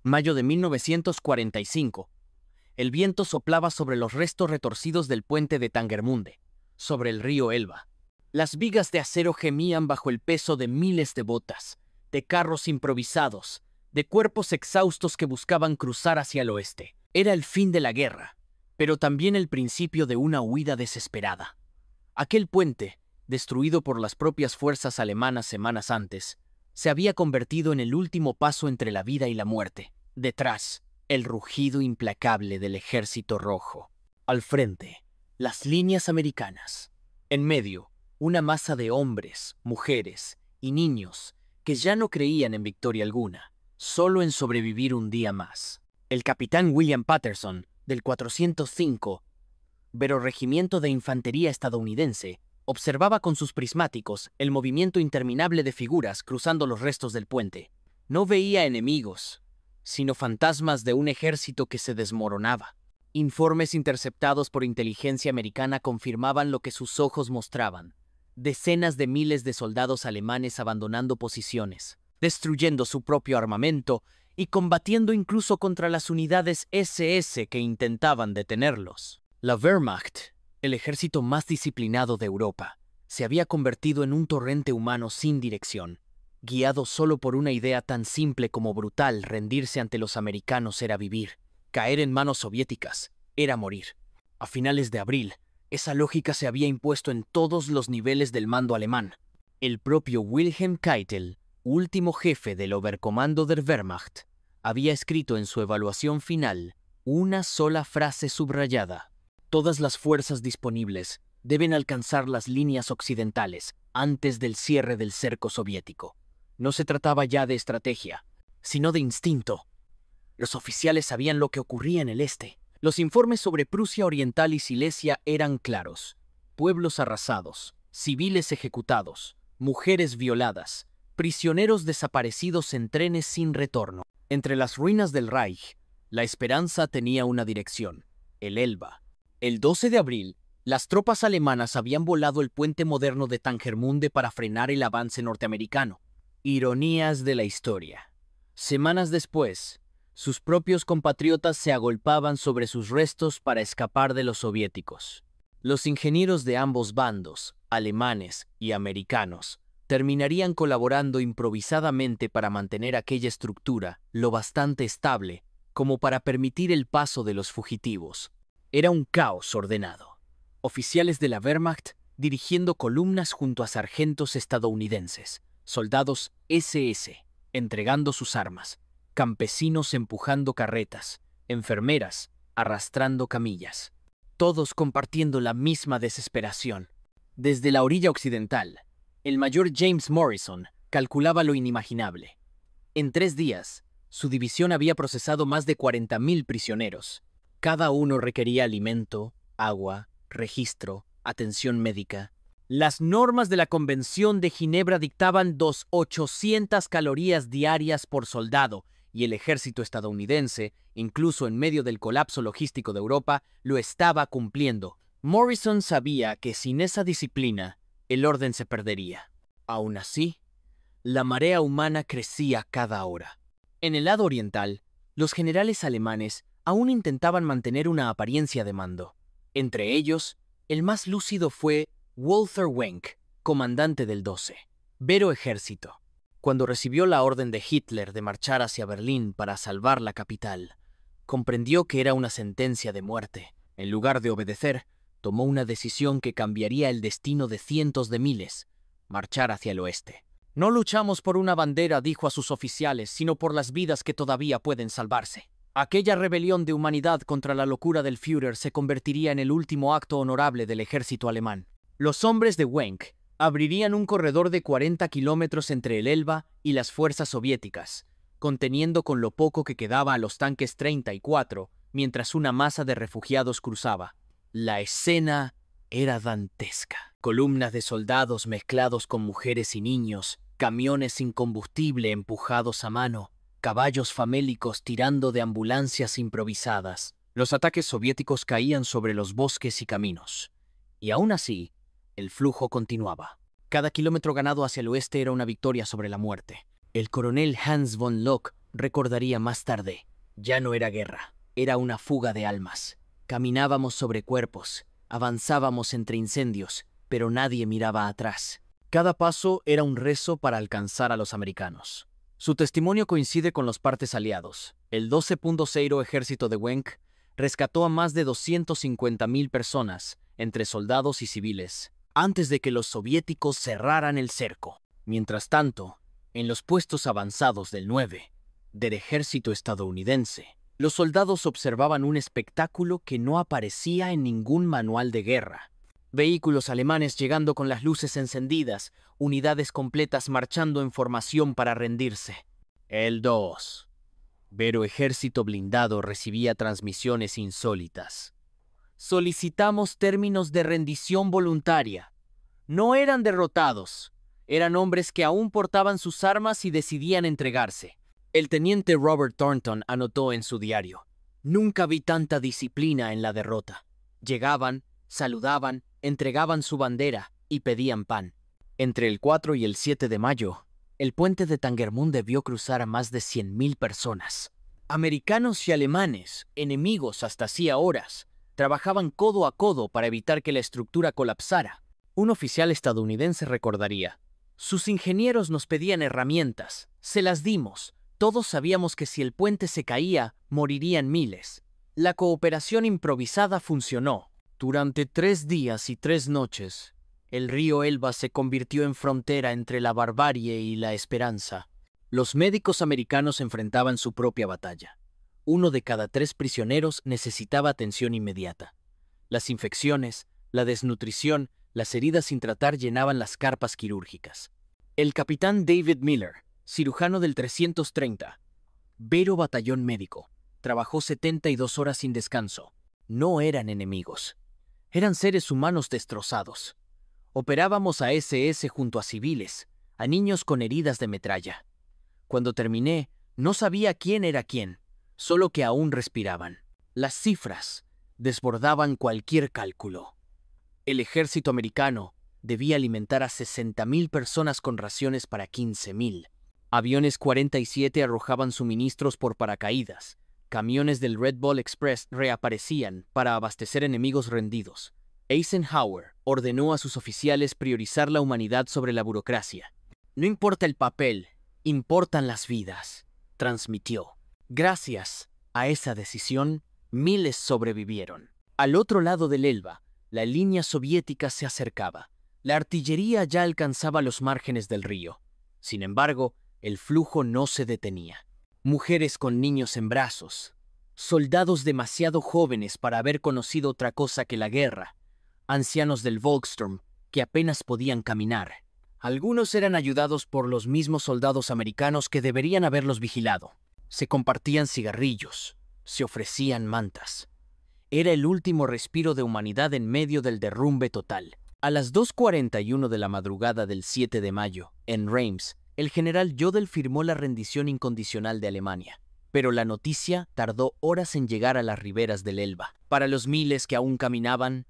Mayo de 1945. El viento soplaba sobre los restos retorcidos del puente de Tangermunde, sobre el río Elba. Las vigas de acero gemían bajo el peso de miles de botas, de carros improvisados, de cuerpos exhaustos que buscaban cruzar hacia el oeste. Era el fin de la guerra, pero también el principio de una huida desesperada. Aquel puente, destruido por las propias fuerzas alemanas semanas antes, se había convertido en el último paso entre la vida y la muerte. Detrás, el rugido implacable del Ejército Rojo. Al frente, las líneas americanas. En medio, una masa de hombres, mujeres y niños que ya no creían en victoria alguna, solo en sobrevivir un día más. El capitán William Patterson, del 405, Regimiento de Infantería estadounidense, observaba con sus prismáticos el movimiento interminable de figuras cruzando los restos del puente. No veía enemigos, sino fantasmas de un ejército que se desmoronaba. Informes interceptados por inteligencia americana confirmaban lo que sus ojos mostraban. Decenas de miles de soldados alemanes abandonando posiciones, destruyendo su propio armamento y combatiendo incluso contra las unidades SS que intentaban detenerlos. La Wehrmacht, el ejército más disciplinado de Europa, se había convertido en un torrente humano sin dirección. Guiado solo por una idea tan simple como brutal, rendirse ante los americanos era vivir. Caer en manos soviéticas era morir. A finales de abril, esa lógica se había impuesto en todos los niveles del mando alemán. El propio Wilhelm Keitel, último jefe del Oberkommando der Wehrmacht, había escrito en su evaluación final una sola frase subrayada: todas las fuerzas disponibles deben alcanzar las líneas occidentales antes del cierre del cerco soviético. No se trataba ya de estrategia, sino de instinto. Los oficiales sabían lo que ocurría en el este. Los informes sobre Prusia Oriental y Silesia eran claros. Pueblos arrasados, civiles ejecutados, mujeres violadas, prisioneros desaparecidos en trenes sin retorno. Entre las ruinas del Reich, la esperanza tenía una dirección: el Elba. El 12 de abril, las tropas alemanas habían volado el puente moderno de Tangermunde para frenar el avance norteamericano. Ironías de la historia. Semanas después, sus propios compatriotas se agolpaban sobre sus restos para escapar de los soviéticos. Los ingenieros de ambos bandos, alemanes y americanos, terminarían colaborando improvisadamente para mantener aquella estructura lo bastante estable como para permitir el paso de los fugitivos. Era un caos ordenado. Oficiales de la Wehrmacht dirigiendo columnas junto a sargentos estadounidenses, soldados SS entregando sus armas, campesinos empujando carretas, enfermeras arrastrando camillas, todos compartiendo la misma desesperación. Desde la orilla occidental, el mayor James Morrison calculaba lo inimaginable. En 3 días, su división había procesado más de 40.000 prisioneros. Cada uno requería alimento, agua, registro, atención médica. Las normas de la Convención de Ginebra dictaban 800 calorías diarias por soldado, y el ejército estadounidense, incluso en medio del colapso logístico de Europa, lo estaba cumpliendo. Morrison sabía que sin esa disciplina, el orden se perdería. Aún así, la marea humana crecía cada hora. En el lado oriental, los generales alemanes aún intentaban mantener una apariencia de mando. Entre ellos, el más lúcido fue Walther Wenck, comandante del 12. Vero Ejército. Cuando recibió la orden de Hitler de marchar hacia Berlín para salvar la capital, comprendió que era una sentencia de muerte. En lugar de obedecer, tomó una decisión que cambiaría el destino de cientos de miles: marchar hacia el oeste. No luchamos por una bandera, dijo a sus oficiales, sino por las vidas que todavía pueden salvarse. Aquella rebelión de humanidad contra la locura del Führer se convertiría en el último acto honorable del ejército alemán. Los hombres de Wenck abrirían un corredor de 40 kilómetros entre el Elba y las fuerzas soviéticas, conteniendo con lo poco que quedaba a los tanques 34, mientras una masa de refugiados cruzaba. La escena era dantesca. Columnas de soldados mezclados con mujeres y niños, camiones sin combustible empujados a mano, caballos famélicos tirando de ambulancias improvisadas. Los ataques soviéticos caían sobre los bosques y caminos. Y aún así, el flujo continuaba. Cada kilómetro ganado hacia el oeste era una victoria sobre la muerte. El coronel Hans von Lok recordaría más tarde. Ya no era guerra, era una fuga de almas. Caminábamos sobre cuerpos, avanzábamos entre incendios, pero nadie miraba atrás. Cada paso era un rezo para alcanzar a los americanos. Su testimonio coincide con los partes aliados. El 12.0 ejército de Wenck rescató a más de 250,000 personas, entre soldados y civiles, antes de que los soviéticos cerraran el cerco. Mientras tanto, en los puestos avanzados del 9, del ejército estadounidense, los soldados observaban un espectáculo que no aparecía en ningún manual de guerra. Vehículos alemanes llegando con las luces encendidas, unidades completas marchando en formación para rendirse. El 2. Pero ejército blindado recibía transmisiones insólitas. Solicitamos términos de rendición voluntaria. No eran derrotados. Eran hombres que aún portaban sus armas y decidían entregarse. El teniente Robert Thornton anotó en su diario: "Nunca vi tanta disciplina en la derrota. Llegaban, saludaban, entregaban su bandera y pedían pan". Entre el 4 y el 7 de mayo, el puente de Tangermünde vio cruzar a más de 100,000 personas. Americanos y alemanes, enemigos hasta hacía horas, trabajaban codo a codo para evitar que la estructura colapsara. Un oficial estadounidense recordaría: "Sus ingenieros nos pedían herramientas, se las dimos. Todos sabíamos que si el puente se caía, morirían miles. La cooperación improvisada funcionó". Durante 3 días y 3 noches, el río Elba se convirtió en frontera entre la barbarie y la esperanza. Los médicos americanos enfrentaban su propia batalla. 1 de cada 3 prisioneros necesitaba atención inmediata. Las infecciones, la desnutrición, las heridas sin tratar llenaban las carpas quirúrgicas. El capitán David Miller, cirujano del 330, Vero Batallón Médico, trabajó 72 horas sin descanso. No eran enemigos. Eran seres humanos destrozados. Operábamos a SS junto a civiles, a niños con heridas de metralla. Cuando terminé, no sabía quién era quién, solo que aún respiraban. Las cifras desbordaban cualquier cálculo. El ejército americano debía alimentar a 60,000 personas con raciones para 15,000. Aviones 47 arrojaban suministros por paracaídas. Camiones del Red Bull Express reaparecían para abastecer enemigos rendidos. Eisenhower ordenó a sus oficiales priorizar la humanidad sobre la burocracia. "No importa el papel, importan las vidas", transmitió. Gracias a esa decisión, miles sobrevivieron. Al otro lado del Elba, la línea soviética se acercaba. La artillería ya alcanzaba los márgenes del río. Sin embargo, el flujo no se detenía. Mujeres con niños en brazos, soldados demasiado jóvenes para haber conocido otra cosa que la guerra, ancianos del Volkssturm que apenas podían caminar. Algunos eran ayudados por los mismos soldados americanos que deberían haberlos vigilado. Se compartían cigarrillos, se ofrecían mantas. Era el último respiro de humanidad en medio del derrumbe total. A las 2:41 de la madrugada del 7 de mayo, en Reims, el general Jodl firmó la rendición incondicional de Alemania. Pero la noticia tardó horas en llegar a las riberas del Elba. Para los miles que aún caminaban,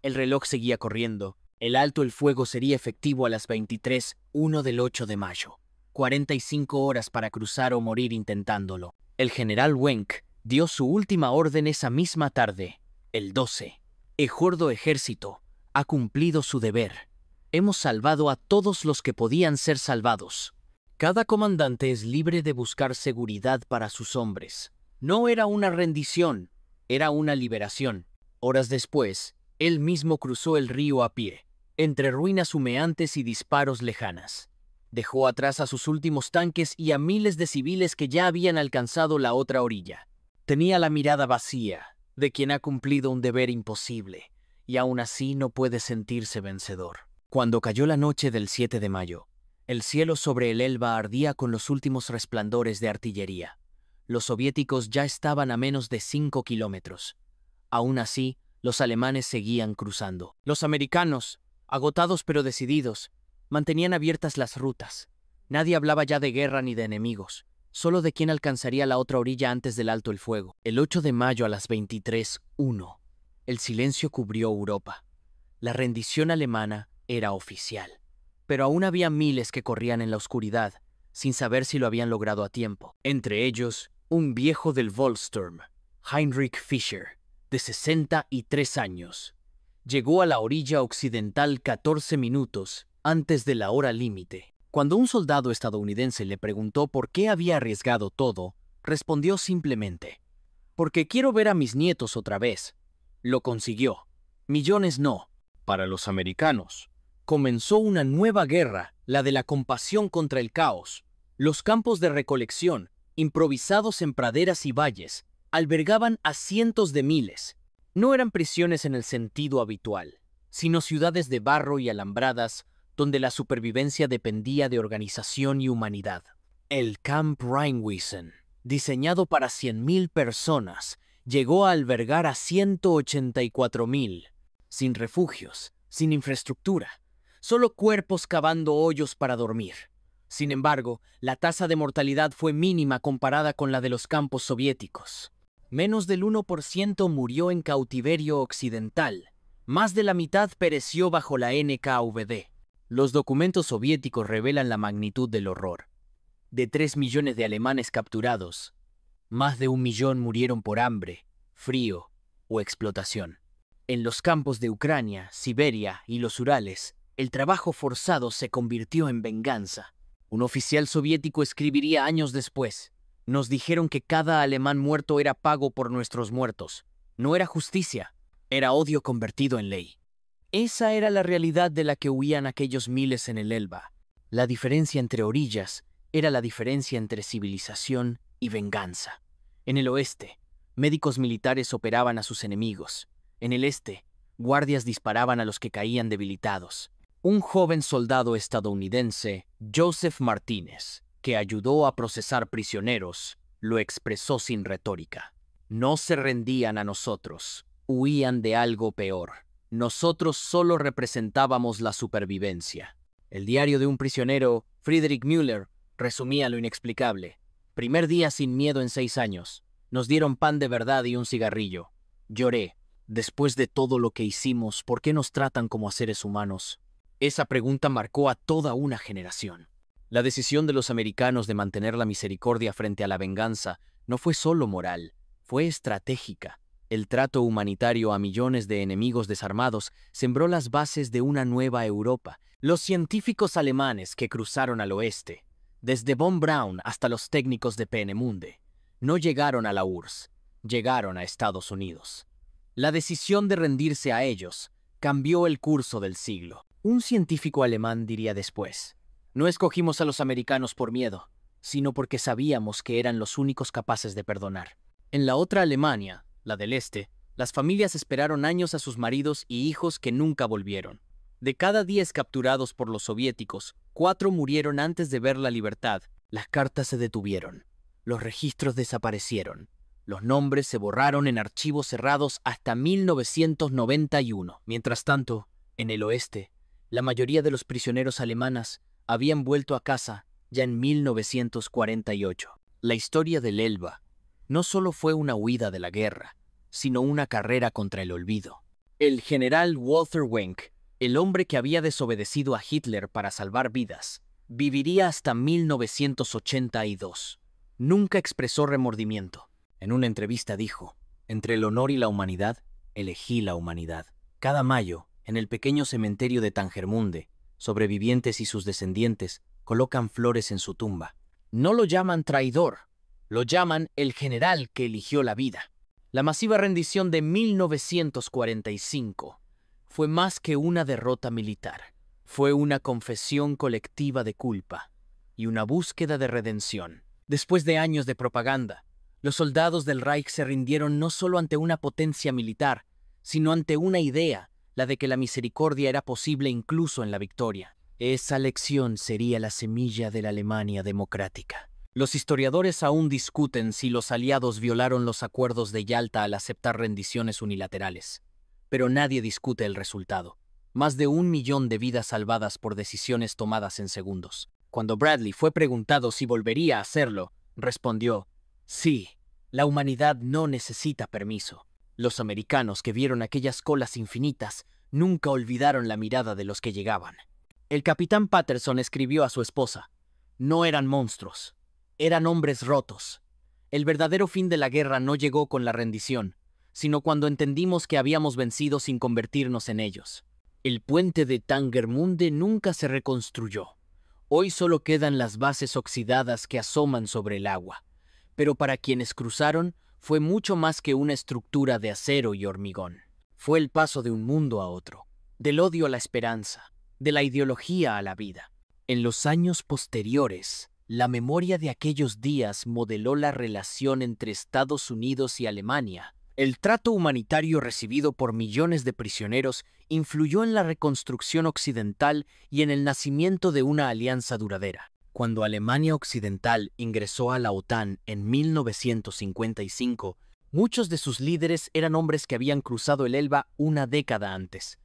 el reloj seguía corriendo. El alto el fuego sería efectivo a las 23:01 del 8 de mayo. 45 horas para cruzar o morir intentándolo. El general Wenck dio su última orden esa misma tarde, el 12. El gordo ejército ha cumplido su deber. Hemos salvado a todos los que podían ser salvados. Cada comandante es libre de buscar seguridad para sus hombres. No era una rendición, era una liberación. Horas después, él mismo cruzó el río a pie, entre ruinas humeantes y disparos lejanas. Dejó atrás a sus últimos tanques y a miles de civiles que ya habían alcanzado la otra orilla. Tenía la mirada vacía, de quien ha cumplido un deber imposible, y aún así no puede sentirse vencedor. Cuando cayó la noche del 7 de mayo, el cielo sobre el Elba ardía con los últimos resplandores de artillería. Los soviéticos ya estaban a menos de 5 kilómetros. Aún así, los alemanes seguían cruzando. Los americanos, agotados pero decididos, mantenían abiertas las rutas. Nadie hablaba ya de guerra ni de enemigos, solo de quién alcanzaría la otra orilla antes del alto el fuego. El 8 de mayo a las 23:01, el silencio cubrió Europa. La rendición alemana era oficial. Pero aún había miles que corrían en la oscuridad, sin saber si lo habían logrado a tiempo. Entre ellos, un viejo del Volsturm, Heinrich Fischer, de 63 años. Llegó a la orilla occidental 14 minutos antes de la hora límite. Cuando un soldado estadounidense le preguntó por qué había arriesgado todo, respondió simplemente: «Porque quiero ver a mis nietos otra vez». Lo consiguió. Millones no. Para los americanos, comenzó una nueva guerra, la de la compasión contra el caos. Los campos de recolección, improvisados en praderas y valles, albergaban a cientos de miles. No eran prisiones en el sentido habitual, sino ciudades de barro y alambradas donde la supervivencia dependía de organización y humanidad. El Camp Rheinwiesen, diseñado para 100.000 personas, llegó a albergar a 184.000, sin refugios, sin infraestructura, solo cuerpos cavando hoyos para dormir. Sin embargo, la tasa de mortalidad fue mínima comparada con la de los campos soviéticos. Menos del 1% murió en cautiverio occidental. Más de la mitad pereció bajo la NKVD. Los documentos soviéticos revelan la magnitud del horror. De 3 millones de alemanes capturados, más de 1 millón murieron por hambre, frío o explotación. En los campos de Ucrania, Siberia y los Urales, el trabajo forzado se convirtió en venganza. Un oficial soviético escribiría años después: «Nos dijeron que cada alemán muerto era pago por nuestros muertos. No era justicia, era odio convertido en ley». Esa era la realidad de la que huían aquellos miles en el Elba. La diferencia entre orillas era la diferencia entre civilización y venganza. En el oeste, médicos militares operaban a sus enemigos. En el este, guardias disparaban a los que caían debilitados. Un joven soldado estadounidense, Joseph Martínez, que ayudó a procesar prisioneros, lo expresó sin retórica: «No se rendían a nosotros, huían de algo peor. Nosotros solo representábamos la supervivencia». El diario de un prisionero, Friedrich Müller, resumía lo inexplicable: «Primer día sin miedo en 6 años. Nos dieron pan de verdad y un cigarrillo. Lloré. Después de todo lo que hicimos, ¿por qué nos tratan como a seres humanos?». Esa pregunta marcó a toda una generación. La decisión de los americanos de mantener la misericordia frente a la venganza no fue solo moral, fue estratégica. El trato humanitario a millones de enemigos desarmados sembró las bases de una nueva Europa. Los científicos alemanes que cruzaron al oeste, desde von Braun hasta los técnicos de Peenemünde, no llegaron a la URSS, llegaron a Estados Unidos. La decisión de rendirse a ellos cambió el curso del siglo. Un científico alemán diría después: «No escogimos a los americanos por miedo, sino porque sabíamos que eran los únicos capaces de perdonar». En la otra Alemania, la del Este, las familias esperaron años a sus maridos y hijos que nunca volvieron. De cada 10 capturados por los soviéticos, 4 murieron antes de ver la libertad. Las cartas se detuvieron, los registros desaparecieron, los nombres se borraron en archivos cerrados hasta 1991. Mientras tanto, en el oeste, la mayoría de los prisioneros alemanes habían vuelto a casa ya en 1948. La historia del Elba no solo fue una huida de la guerra, sino una carrera contra el olvido. El general Walter Wenck, el hombre que había desobedecido a Hitler para salvar vidas, viviría hasta 1982. Nunca expresó remordimiento. En una entrevista dijo: «Entre el honor y la humanidad, elegí la humanidad». Cada mayo, en el pequeño cementerio de Tangermunde, sobrevivientes y sus descendientes colocan flores en su tumba. No lo llaman traidor, lo llaman el general que eligió la vida. La masiva rendición de 1945 fue más que una derrota militar. Fue una confesión colectiva de culpa y una búsqueda de redención. Después de años de propaganda, los soldados del Reich se rindieron no solo ante una potencia militar, sino ante una idea, la de que la misericordia era posible incluso en la victoria. Esa lección sería la semilla de la Alemania democrática. Los historiadores aún discuten si los aliados violaron los acuerdos de Yalta al aceptar rendiciones unilaterales. Pero nadie discute el resultado. Más de 1 millón de vidas salvadas por decisiones tomadas en segundos. Cuando Bradley fue preguntado si volvería a hacerlo, respondió: «Sí, la humanidad no necesita permiso». Los americanos que vieron aquellas colas infinitas nunca olvidaron la mirada de los que llegaban. El capitán Patterson escribió a su esposa: No eran monstruos, eran hombres rotos. El verdadero fin de la guerra no llegó con la rendición, sino cuando entendimos que habíamos vencido sin convertirnos en ellos. El puente de Tangermunde nunca se reconstruyó. Hoy solo quedan las bases oxidadas que asoman sobre el agua. Pero para quienes cruzaron, fue mucho más que una estructura de acero y hormigón. Fue el paso de un mundo a otro, del odio a la esperanza, de la ideología a la vida. En los años posteriores, la memoria de aquellos días modeló la relación entre Estados Unidos y Alemania. El trato humanitario recibido por millones de prisioneros influyó en la reconstrucción occidental y en el nacimiento de una alianza duradera. Cuando Alemania Occidental ingresó a la OTAN en 1955, muchos de sus líderes eran hombres que habían cruzado el Elba una década antes.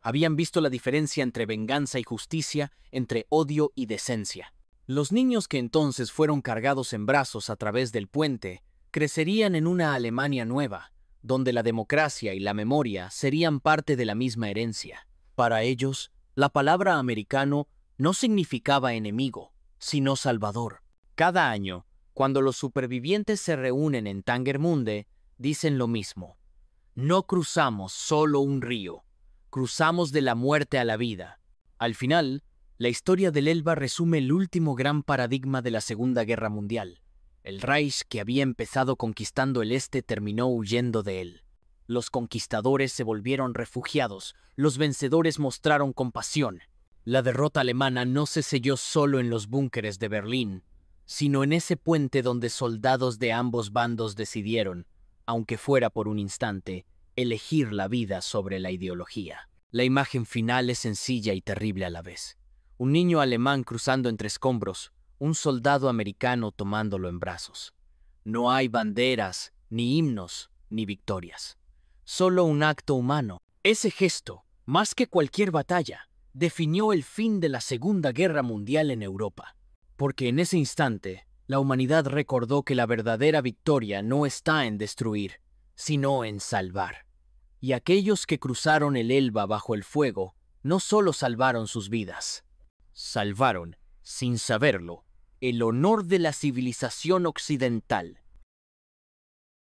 Habían visto la diferencia entre venganza y justicia, entre odio y decencia. Los niños que entonces fueron cargados en brazos a través del puente crecerían en una Alemania nueva, donde la democracia y la memoria serían parte de la misma herencia. Para ellos, la palabra americano no significaba enemigo, sino salvador. Cada año, cuando los supervivientes se reúnen en Tangermunde, dicen lo mismo. No cruzamos solo un río, cruzamos de la muerte a la vida. Al final, la historia del Elba resume el último gran paradigma de la Segunda Guerra Mundial. El Reich, que había empezado conquistando el este, terminó huyendo de él. Los conquistadores se volvieron refugiados, los vencedores mostraron compasión. La derrota alemana no se selló solo en los búnkeres de Berlín, sino en ese puente donde soldados de ambos bandos decidieron, aunque fuera por un instante, elegir la vida sobre la ideología. La imagen final es sencilla y terrible a la vez. Un niño alemán cruzando entre escombros, un soldado americano tomándolo en brazos. No hay banderas, ni himnos, ni victorias. Solo un acto humano. Ese gesto, más que cualquier batalla, definió el fin de la Segunda Guerra Mundial en Europa. Porque en ese instante, la humanidad recordó que la verdadera victoria no está en destruir, sino en salvar. Y aquellos que cruzaron el Elba bajo el fuego no solo salvaron sus vidas, salvaron, sin saberlo, el honor de la civilización occidental.